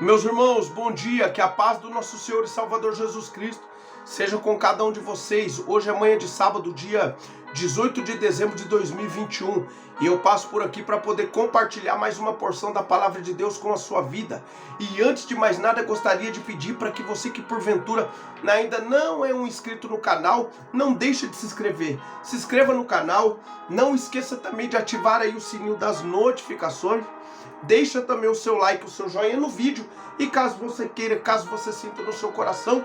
Meus irmãos, bom dia, que a paz do nosso Senhor e Salvador Jesus Cristo seja com cada um de vocês. Hoje é manhã de sábado, dia 18 de dezembro de 2021, e eu passo por aqui para poder compartilhar mais uma porção da palavra de Deus com a sua vida. E antes de mais nada, gostaria de pedir para que você que porventura ainda não é um inscrito no canal, não deixe de se inscrever. Se inscreva no canal, não esqueça também de ativar aí o sininho das notificações. Deixa também o seu like, o seu joinha no vídeo. E caso você queira, caso você sinta no seu coração,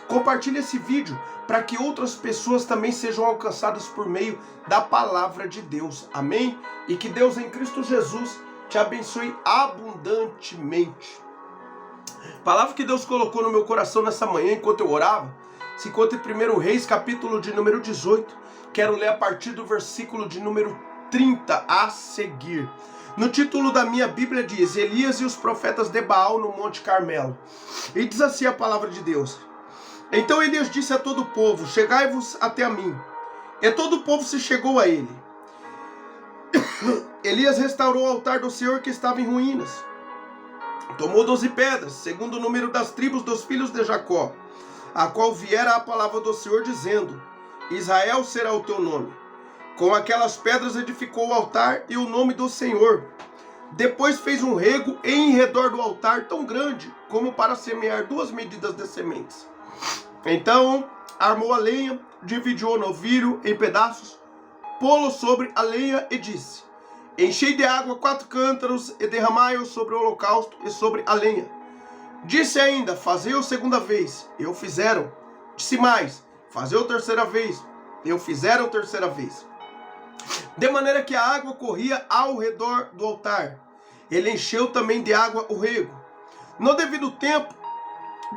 compartilhe esse vídeo para que outras pessoas também sejam alcançadas por meio da palavra de Deus. Amém? E que Deus em Cristo Jesus te abençoe abundantemente. Palavra que Deus colocou no meu coração nessa manhã enquanto eu orava, se encontra em 1 Reis, capítulo de número 18. Quero ler a partir do versículo de número 30 a seguir. No título da minha Bíblia diz: Elias e os profetas de Baal no Monte Carmelo. E diz assim a palavra de Deus: Então Elias disse a todo o povo: Chegai-vos até a mim. E todo o povo se chegou a ele. Elias restaurou o altar do Senhor que estava em ruínas. Tomou 12 pedras, segundo o número das tribos dos filhos de Jacó, a qual viera a palavra do Senhor, dizendo: Israel será o teu nome. Com aquelas pedras edificou o altar e o nome do Senhor. Depois fez um rego em redor do altar tão grande como para semear 2 medidas de sementes. Então armou a lenha, dividiu o novilho em pedaços, pô-lo sobre a lenha e disse: Enchei de água 4 cântaros e derramai-o sobre o holocausto e sobre a lenha. Disse ainda: Fazei-o segunda vez. E o fizeram. Disse mais: Fazei-o terceira vez. E o fizeram terceira vez. De maneira que a água corria ao redor do altar. Ele encheu também de água o rego. No devido tempo,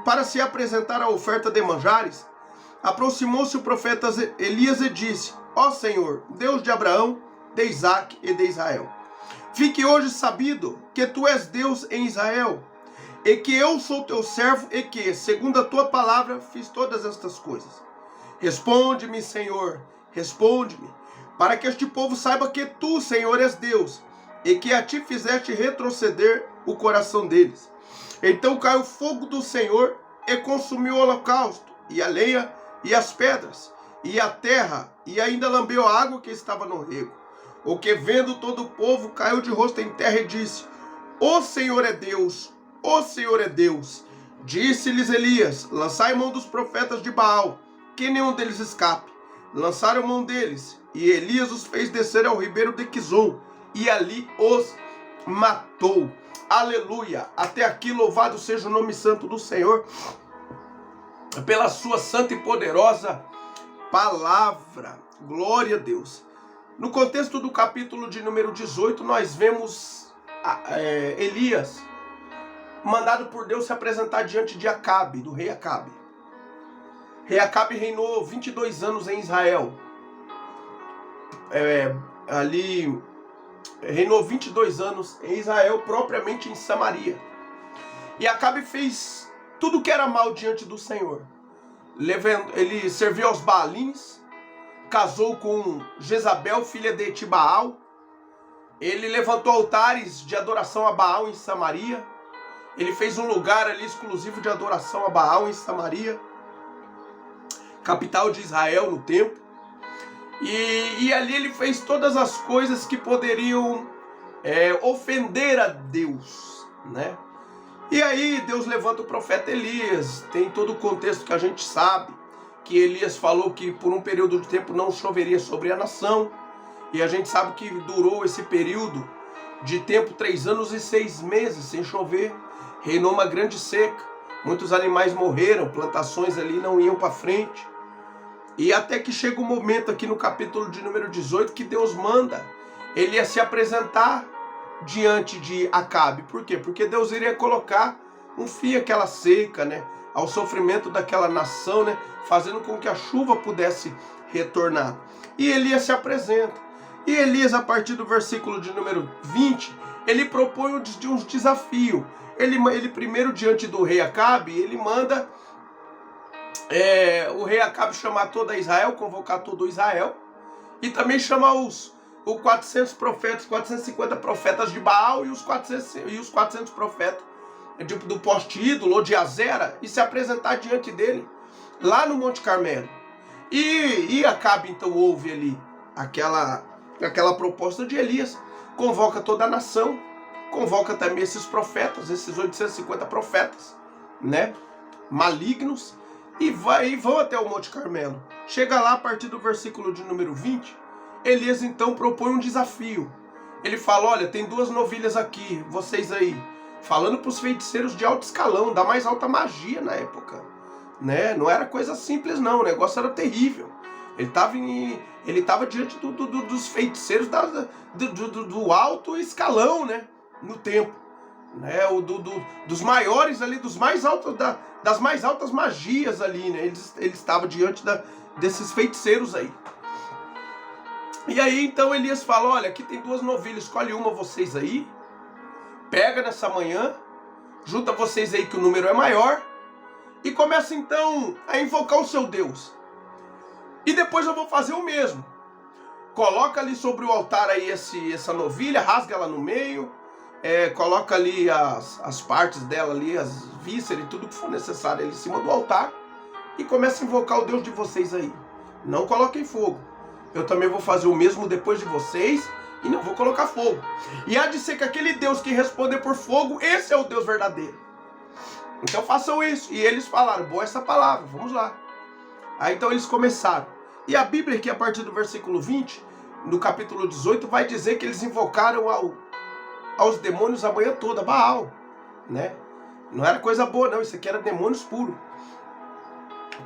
para se apresentar a oferta de manjares, aproximou-se o profeta Elias e disse: Ó Senhor, Deus de Abraão, de Isaque e de Israel, fique hoje sabido que tu és Deus em Israel, e que eu sou teu servo, e que, segundo a tua palavra, fiz todas estas coisas. Responde-me, Senhor, responde-me, para que este povo saiba que tu, Senhor, és Deus, e que a ti fizeste retroceder o coração deles. Então caiu fogo do Senhor e consumiu o holocausto, e a lenha, e as pedras, e a terra, e ainda lambeu a água que estava no rego. O que, vendo todo o povo, caiu de rosto em terra e disse: O Senhor é Deus, o Senhor é Deus. Disse-lhes Elias: Lançai mão dos profetas de Baal, que nenhum deles escape. Lançaram mão deles, e Elias os fez descer ao ribeiro de Quizon, e ali os matou. Aleluia! Até aqui louvado seja o nome santo do Senhor, pela sua santa e poderosa palavra. Glória a Deus. No contexto do capítulo de número 18, nós vemos Elias mandado por Deus se apresentar diante de Acabe, do rei Acabe. Rei Acabe reinou 22 anos em Israel. Reinou 22 anos em Israel, propriamente em Samaria. E Acabe fez tudo que era mal diante do Senhor. Ele serviu aos Baalins, casou com Jezabel, filha de Etibaal. Ele levantou altares de adoração a Baal em Samaria. Ele fez um lugar ali exclusivo de adoração a Baal em Samaria, capital de Israel no tempo. E ali ele fez todas as coisas que poderiam ofender a Deus, né? E aí Deus levanta o profeta Elias. Tem todo o contexto que a gente sabe, que Elias falou que por um período de tempo não choveria sobre a nação. E a gente sabe que durou esse período de tempo 3 anos e 6 meses sem chover. Reinou uma grande seca. Muitos animais morreram, plantações ali não iam para frente. E até que chega o momento aqui no capítulo de número 18 que Deus manda Elias se apresentar diante de Acabe. Por quê? Porque Deus iria colocar um fim àquela seca, né? Ao sofrimento daquela nação, né? Fazendo com que a chuva pudesse retornar. E Elias se apresenta. E Elias, a partir do versículo de número 20, ele propõe um desafio. Ele primeiro, diante do rei Acabe, ele manda o rei Acabe chamar toda Israel, convocar todo Israel, e também chamar os 400 profetas, 450 profetas de Baal e os 400 profetas do poste ídolo ou de Azera e se apresentar diante dele, lá no Monte Carmelo. E Acabe então ouve ali aquela proposta de Elias, convoca toda a nação, convoca também esses profetas, esses 850 profetas, né, malignos, e vão até o Monte Carmelo. Chega lá a partir do versículo de número 20, Elias então propõe um desafio. Ele fala, olha, tem 2 novilhas aqui, vocês aí, falando para os feiticeiros de alto escalão, da mais alta magia na época, né? Não era coisa simples não, o negócio era terrível. Ele estava diante dos feiticeiros do alto escalão, né? No tempo, né? Dos maiores ali, dos mais altos, das mais altas magias ali, né? Ele estava diante desses feiticeiros aí. E aí então Elias fala, olha, aqui tem 2 novilhas, escolhe uma vocês aí, pega nessa manhã, junta vocês aí que o número é maior, e começa então a invocar o seu Deus. E depois eu vou fazer o mesmo. Coloca ali sobre o altar aí essa novilha, rasga ela no meio, coloca ali as partes dela ali, as vísceras e tudo que for necessário ali em cima do altar, e começa a invocar o Deus de vocês aí. Não coloquem fogo. Eu também vou fazer o mesmo depois de vocês e não vou colocar fogo. E há de ser que aquele Deus que responder por fogo, esse é o Deus verdadeiro. Então façam isso. E eles falaram, boa essa palavra, vamos lá. Aí então eles começaram. E a Bíblia aqui a partir do versículo 20, no capítulo 18, vai dizer que eles invocaram aos demônios a manhã toda, Baal, né? Não era coisa boa não, isso aqui era demônios puros.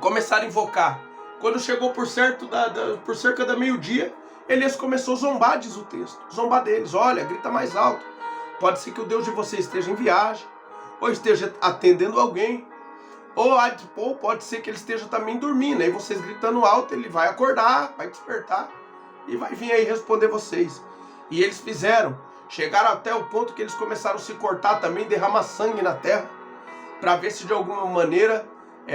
Começaram a invocar. Quando chegou por cerca da meio-dia, Elias começou a zombar, diz o texto. Zombar deles. Olha, grita mais alto. Pode ser que o Deus de vocês esteja em viagem, ou esteja atendendo alguém, ou pode ser que ele esteja também dormindo. Aí vocês gritando alto, ele vai acordar, vai despertar, e vai vir aí responder vocês. E eles fizeram. Chegaram até o ponto que eles começaram a se cortar também, derramar sangue na terra, para ver se de alguma maneira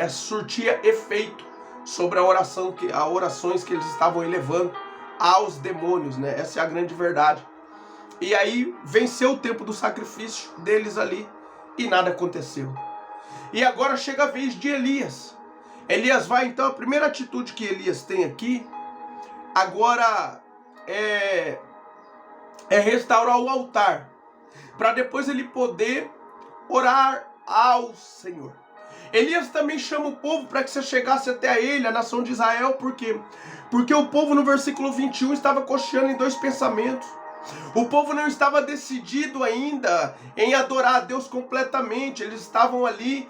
surtia efeito sobre orações que eles estavam elevando aos demônios, né? Essa é a grande verdade. E aí venceu o tempo do sacrifício deles ali e nada aconteceu. E agora chega a vez de Elias. Elias vai então, a primeira atitude que Elias tem aqui agora é restaurar o altar, para depois ele poder orar ao Senhor. Elias também chama o povo para que você chegasse até ele, a nação de Israel. Por quê? Porque o povo no versículo 21 estava cocheando em 2 pensamentos. O povo não estava decidido ainda em adorar a Deus completamente. Eles estavam ali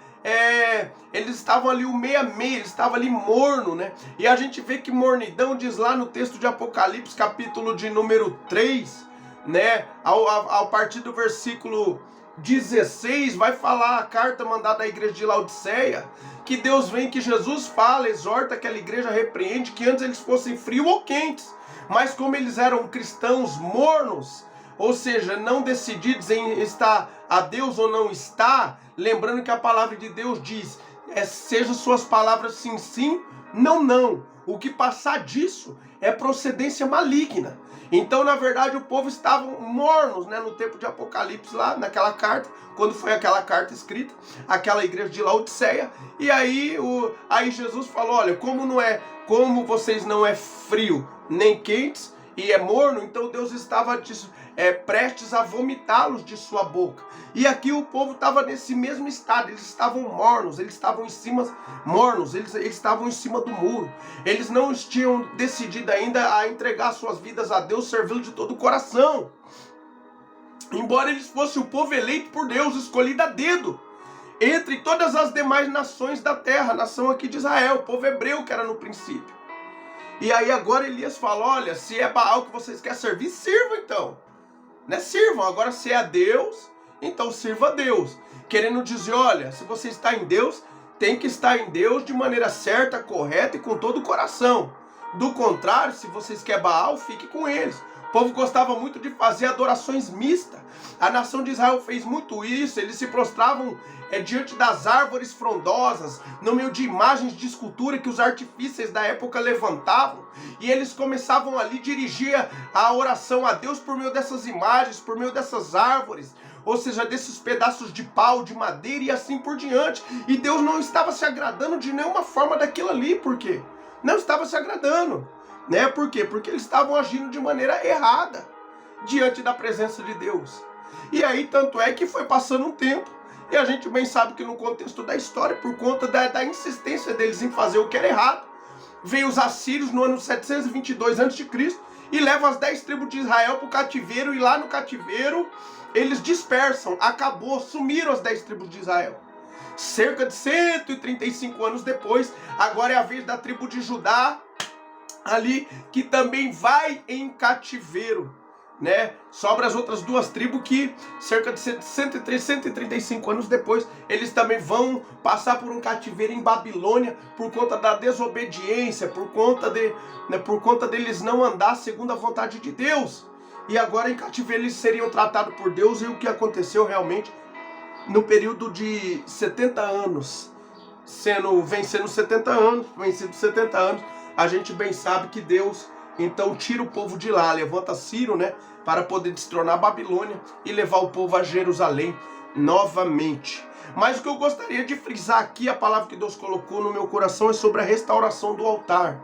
o meia-meia, eles estavam ali morno, né? E a gente vê que mornidão diz lá no texto de Apocalipse, capítulo de número 3, né? Ao partir do versículo 16, vai falar a carta mandada à igreja de Laodiceia, que Deus vem, que Jesus fala, exorta aquela igreja, repreende, que antes eles fossem frios ou quentes, mas como eles eram cristãos mornos, ou seja, não decididos em estar a Deus ou não estar, lembrando que a palavra de Deus diz, seja suas palavras sim, sim, não, não. O que passar disso é procedência maligna. Então, na verdade, o povo estava mornos, né, no tempo de Apocalipse, lá naquela carta, quando foi aquela carta escrita, aquela igreja de Laodiceia. E aí Jesus falou, olha, como vocês não é frio nem quentes e é morno, então Deus estava prestes a vomitá-los de sua boca. E aqui o povo estava nesse mesmo estado, eles estavam mornos, eles estavam em cima do muro. Eles não tinham decidido ainda a entregar suas vidas a Deus, servindo de todo o coração. Embora eles fossem o povo eleito por Deus, escolhido a dedo, entre todas as demais nações da terra, a nação aqui de Israel, o povo hebreu que era no princípio. E aí agora Elias fala, olha, se é Baal que vocês querem servir, sirvam então. Né? Sirvam, agora se é a Deus, então sirva a Deus. Querendo dizer, olha, se você está em Deus, tem que estar em Deus de maneira certa, correta e com todo o coração. Do contrário, se vocês querem Baal, fique com eles. O povo gostava muito de fazer adorações mistas. A nação de Israel fez muito isso. Eles se prostravam diante das árvores frondosas, no meio de imagens de escultura que os artífices da época levantavam. E eles começavam ali a dirigir a oração a Deus por meio dessas imagens, por meio dessas árvores. ou seja, desses pedaços de pau, de madeira e assim por diante. E Deus não estava se agradando de nenhuma forma daquilo ali, por quê? Não estava se agradando, né? Por quê? Porque eles estavam agindo de maneira errada diante da presença de Deus. E aí, tanto é que foi passando um tempo, e a gente bem sabe que no contexto da história, por conta da insistência deles em fazer o que era errado, veio os assírios no ano 722 a.C. e levam as 10 tribos de Israel para o cativeiro, e lá no cativeiro eles dispersam, acabou, sumiram as 10 tribos de Israel. Cerca de 135 anos depois, agora é a vez da tribo de Judá, ali, que também vai em cativeiro, né? Sobra as outras duas tribos que cerca de 135 anos depois eles também vão passar por um cativeiro em Babilônia por conta da desobediência, por conta deles não andar segundo a vontade de Deus. E agora em cativeiro eles seriam tratados por Deus. E o que aconteceu realmente no período de 70 anos, vencendo 70 anos, vencido 70 anos, a gente bem sabe que Deus então tira o povo de lá, levanta Ciro, né, para poder destronar a Babilônia e levar o povo a Jerusalém novamente. Mas o que eu gostaria de frisar aqui, a palavra que Deus colocou no meu coração, é sobre a restauração do altar.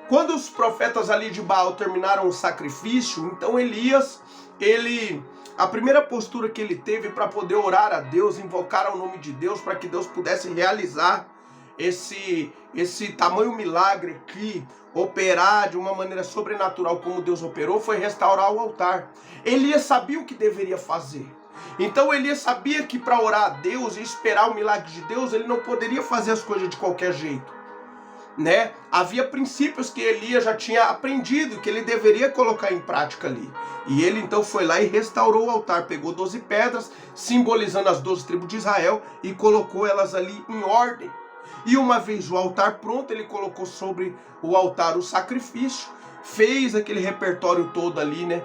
Quando os profetas ali de Baal terminaram o sacrifício, então Elias, a primeira postura que ele teve para poder orar a Deus, invocar ao nome de Deus, para que Deus pudesse realizar esse tamanho milagre aqui, operar de uma maneira sobrenatural como Deus operou, foi restaurar o altar. Elias sabia o que deveria fazer. Então Elias sabia que para orar a Deus e esperar o milagre de Deus, ele não poderia fazer as coisas de qualquer jeito, né? Havia princípios que Elias já tinha aprendido, que ele deveria colocar em prática ali. E ele então foi lá e restaurou o altar, pegou 12 pedras, simbolizando as 12 tribos de Israel, e colocou elas ali em ordem. E uma vez o altar pronto, ele colocou sobre o altar o sacrifício, fez aquele repertório todo ali, né,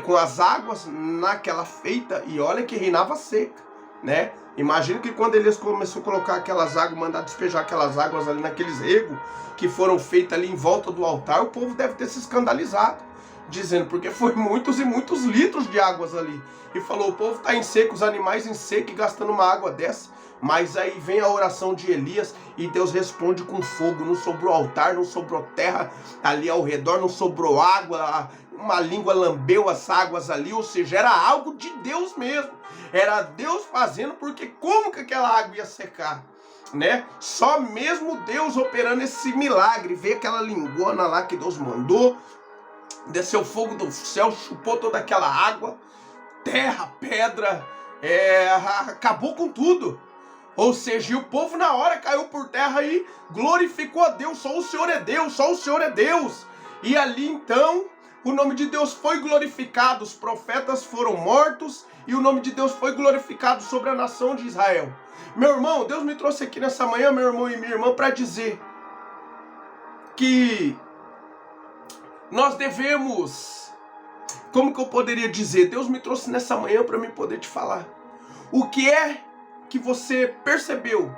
com as águas naquela feita, e olha que reinava seca, né? Imagina que quando Elias começou a colocar aquelas águas, mandar despejar aquelas águas ali naqueles regos que foram feitos ali em volta do altar, o povo deve ter se escandalizado, dizendo, porque foi muitos e muitos litros de águas ali. E falou, o povo está em seco, os animais em seco e gastando uma água dessa. Mas aí vem a oração de Elias e Deus responde com fogo. Não sobrou altar, não sobrou terra ali ao redor, não sobrou água, uma língua lambeu as águas ali, ou seja, era algo de Deus mesmo. Era Deus fazendo, porque como que aquela água ia secar, né? Só mesmo Deus operando esse milagre. Veio aquela lingona lá que Deus mandou, desceu fogo do céu, chupou toda aquela água, terra, pedra, acabou com tudo. Ou seja, e o povo na hora caiu por terra e glorificou a Deus. Só o Senhor é Deus, só o Senhor é Deus. E ali então, o nome de Deus foi glorificado, os profetas foram mortos e o nome de Deus foi glorificado sobre a nação de Israel. Meu irmão, Deus me trouxe aqui nessa manhã, meu irmão e minha irmã, para dizer que nós devemos, como que eu poderia dizer? Deus me trouxe nessa manhã para mim poder te falar. O que é que você percebeu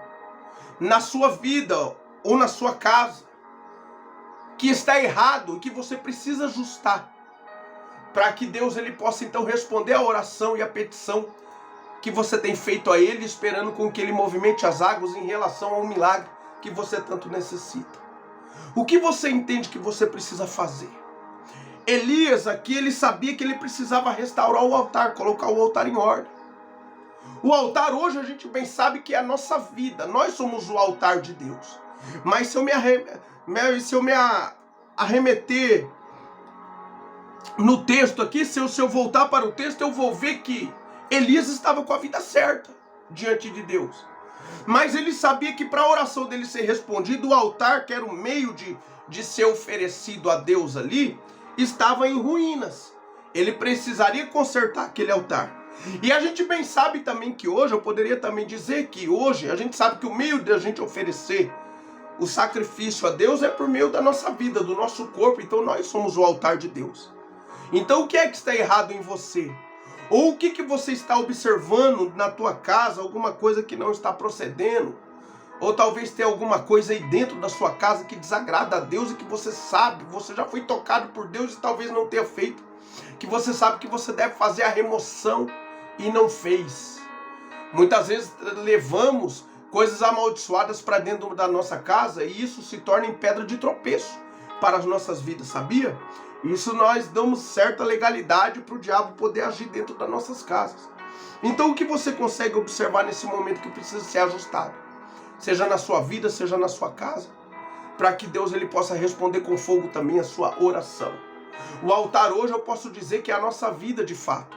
na sua vida ou na sua casa que está errado e que você precisa ajustar para que Deus ele possa então responder a oração e a petição que você tem feito a Ele, esperando com que Ele movimente as águas em relação ao milagre que você tanto necessita. O que você entende que você precisa fazer? Elias aqui, ele sabia que ele precisava restaurar o altar, colocar o altar em ordem. O altar hoje a gente bem sabe que é a nossa vida. Nós somos o altar de Deus. Mas se eu me arremeter no texto aqui, se eu voltar para o texto, eu vou ver que Elias estava com a vida certa diante de Deus. Mas ele sabia que para a oração dele ser respondida, o altar, que era o meio de ser oferecido a Deus ali, estava em ruínas. Ele precisaria consertar aquele altar. E a gente bem sabe também que hoje, eu poderia também dizer que hoje, a gente sabe que o meio de a gente oferecer o sacrifício a Deus é por meio da nossa vida, do nosso corpo. Então nós somos o altar de Deus. Então o que é que está errado em você? Ou o que você está observando na tua casa, alguma coisa que não está procedendo? Ou talvez tenha alguma coisa aí dentro da sua casa que desagrada a Deus e que você sabe, você já foi tocado por Deus e talvez não tenha feito. Que você sabe que você deve fazer a remoção e não fez. Muitas vezes levamos coisas amaldiçoadas para dentro da nossa casa e isso se torna em pedra de tropeço para as nossas vidas, sabia? Isso nós damos certa legalidade para o diabo poder agir dentro das nossas casas. Então o que você consegue observar nesse momento que precisa ser ajustado? Seja na sua vida, seja na sua casa, para que Deus ele possa responder com fogo também a sua oração. O altar hoje eu posso dizer que é a nossa vida de fato,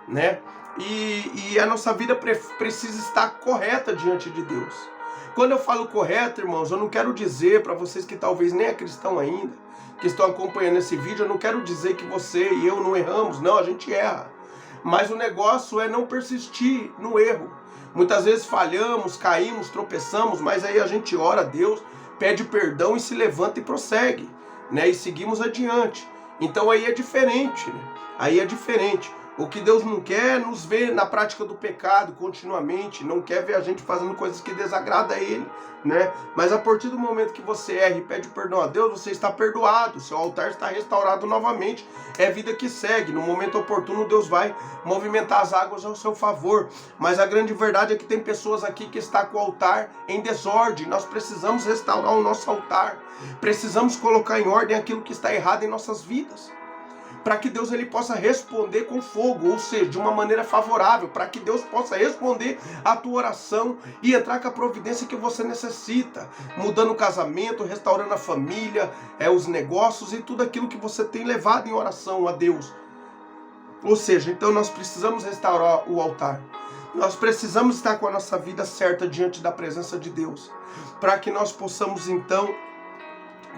né? E a nossa vida precisa estar correta diante de Deus. Quando eu falo correto, irmãos, eu não quero dizer para vocês que talvez nem é cristão ainda, que estão acompanhando esse vídeo, eu não quero dizer que você e eu não erramos, não, a gente erra. Mas o negócio é não persistir no erro. Muitas vezes falhamos, caímos, tropeçamos, mas aí a gente ora a Deus, pede perdão e se levanta e prossegue, né? E seguimos adiante. Então aí é diferente, né? Aí é diferente. O que Deus não quer é nos ver na prática do pecado continuamente, não quer ver a gente fazendo coisas que desagradam a Ele, né? Mas a partir do momento que você erra e pede perdão a Deus, você está perdoado, seu altar está restaurado novamente, é vida que segue. No momento oportuno Deus vai movimentar as águas ao seu favor, mas a grande verdade é que tem pessoas aqui que estão com o altar em desordem. Nós precisamos restaurar o nosso altar, precisamos colocar em ordem aquilo que está errado em nossas vidas, para que Deus ele possa responder com fogo, ou seja, de uma maneira favorável, para que Deus possa responder a tua oração e entrar com a providência que você necessita, mudando o casamento, restaurando a família, os negócios e tudo aquilo que você tem levado em oração a Deus. Ou seja, então nós precisamos restaurar o altar. Nós precisamos estar com a nossa vida certa diante da presença de Deus, para que nós possamos então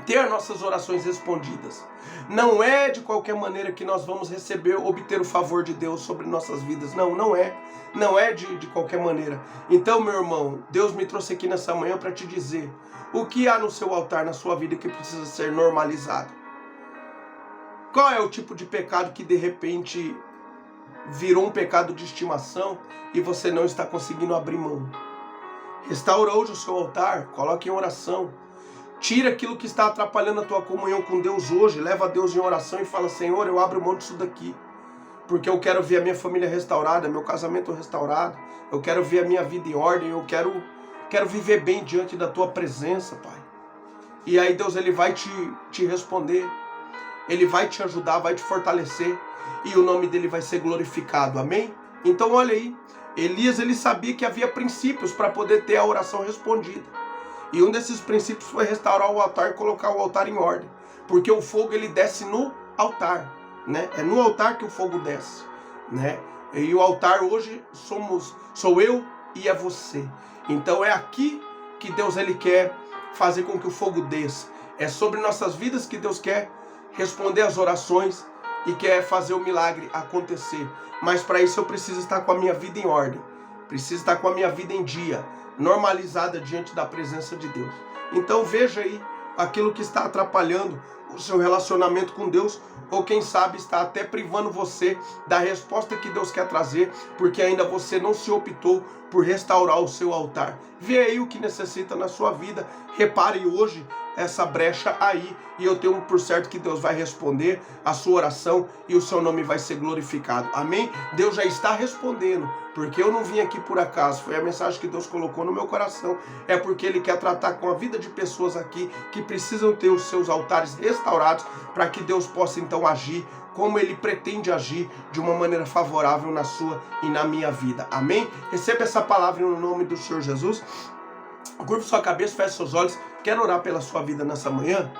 ter nossas orações respondidas. Não é de qualquer maneira que nós vamos obter o favor de Deus sobre nossas vidas. Não é. Não é de qualquer maneira. Então, meu irmão, Deus me trouxe aqui nessa manhã para te dizer o que há no seu altar, na sua vida, que precisa ser normalizado. Qual é o tipo de pecado que de repente virou um pecado de estimação e você não está conseguindo abrir mão? Restaura hoje o seu altar, coloque em oração. Tira aquilo que está atrapalhando a tua comunhão com Deus hoje. Leva a Deus em oração e fala: Senhor, eu abro mão disso daqui, porque eu quero ver a minha família restaurada, meu casamento restaurado. Eu quero ver a minha vida em ordem. Eu quero viver bem diante da tua presença, Pai. E aí Deus ele vai te responder. Ele vai te ajudar, vai te fortalecer. E o nome dele vai ser glorificado. Amém? Então olha aí. Elias ele sabia que havia princípios para poder ter a oração respondida. E um desses princípios foi restaurar o altar e colocar o altar em ordem. Porque o fogo ele desce no altar, né? É no altar que o fogo desce, né? E o altar hoje sou eu e é você. Então é aqui que Deus ele quer fazer com que o fogo desça. É sobre nossas vidas que Deus quer responder as orações e quer fazer o milagre acontecer. Mas para isso eu preciso estar com a minha vida em ordem. Preciso estar com a minha vida em dia, normalizada diante da presença de Deus. Então veja aí aquilo que está atrapalhando o seu relacionamento com Deus, ou quem sabe está até privando você da resposta que Deus quer trazer, porque ainda você não se optou por restaurar o seu altar. Vê aí o que necessita na sua vida, repare hoje essa brecha aí, e eu tenho por certo que Deus vai responder a sua oração e o seu nome vai ser glorificado. Amém? Deus já está respondendo, porque eu não vim aqui por acaso, foi a mensagem que Deus colocou no meu coração, é porque Ele quer tratar com a vida de pessoas aqui que precisam ter os seus altares restaurados, para que Deus possa então agir como Ele pretende agir de uma maneira favorável na sua e na minha vida. Amém? Receba essa palavra no nome do Senhor Jesus. Curva sua cabeça, feche seus olhos. Quero orar pela sua vida nessa manhã.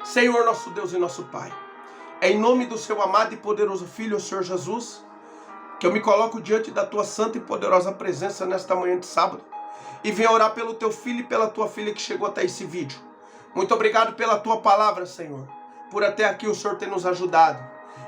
Senhor, nosso Deus e nosso Pai, é em nome do seu amado e poderoso Filho, o Senhor Jesus, que eu me coloco diante da tua santa e poderosa presença nesta manhã de sábado e venho orar pelo teu filho e pela tua filha que chegou até esse vídeo. Muito obrigado pela tua palavra, Senhor, por até aqui o Senhor ter nos ajudado.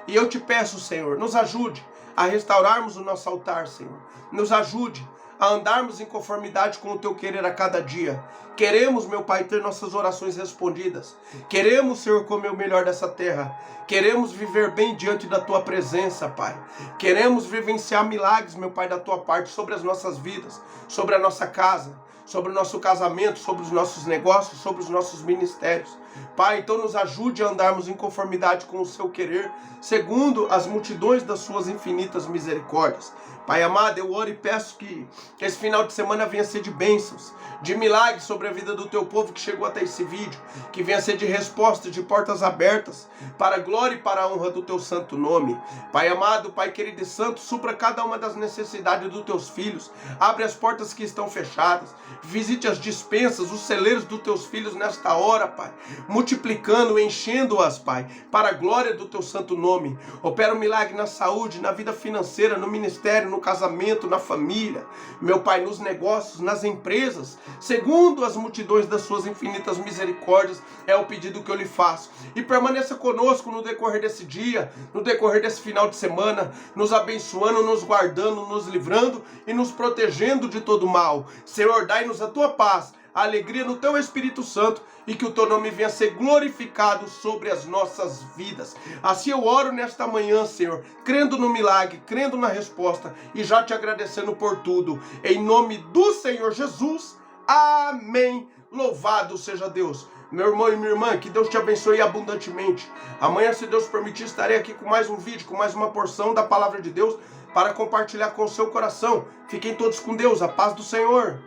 E eu te peço, Senhor, nos ajude a restaurarmos o nosso altar, Senhor. Nos ajude a andarmos em conformidade com o teu querer a cada dia. Queremos, meu Pai, ter nossas orações respondidas. Queremos, Senhor, comer o melhor dessa terra. Queremos viver bem diante da tua presença, Pai. Queremos vivenciar milagres, meu Pai, da tua parte sobre as nossas vidas, sobre a nossa casa, sobre o nosso casamento, sobre os nossos negócios, sobre os nossos ministérios. Pai, então nos ajude a andarmos em conformidade com o seu querer, segundo as multidões das suas infinitas misericórdias. Pai amado, eu oro e peço que esse final de semana venha ser de bênçãos, de milagres sobre a vida do teu povo que chegou até esse vídeo, que venha ser de respostas, de portas abertas, para a glória e para a honra do teu santo nome. Pai amado, Pai querido e santo, supra cada uma das necessidades dos teus filhos, abre as portas que estão fechadas, visite as dispensas, os celeiros dos teus filhos nesta hora, Pai, multiplicando, enchendo-as, Pai, para a glória do teu santo nome. Opera um milagre na saúde, na vida financeira, no ministério, no casamento, na família, meu Pai, nos negócios, nas empresas, segundo as multidões das suas infinitas misericórdias, é o pedido que eu lhe faço. E permaneça conosco no decorrer desse dia, no decorrer desse final de semana, nos abençoando, nos guardando, nos livrando e nos protegendo de todo mal. Senhor, dai-nos a tua paz, a alegria no teu Espírito Santo, e que o teu nome venha ser glorificado sobre as nossas vidas. Assim eu oro nesta manhã, Senhor, crendo no milagre, crendo na resposta e já te agradecendo por tudo. Em nome do Senhor Jesus, amém. Louvado seja Deus. Meu irmão e minha irmã, que Deus te abençoe abundantemente. Amanhã, se Deus permitir, estarei aqui com mais um vídeo, com mais uma porção da palavra de Deus para compartilhar com o seu coração. Fiquem todos com Deus, a paz do Senhor.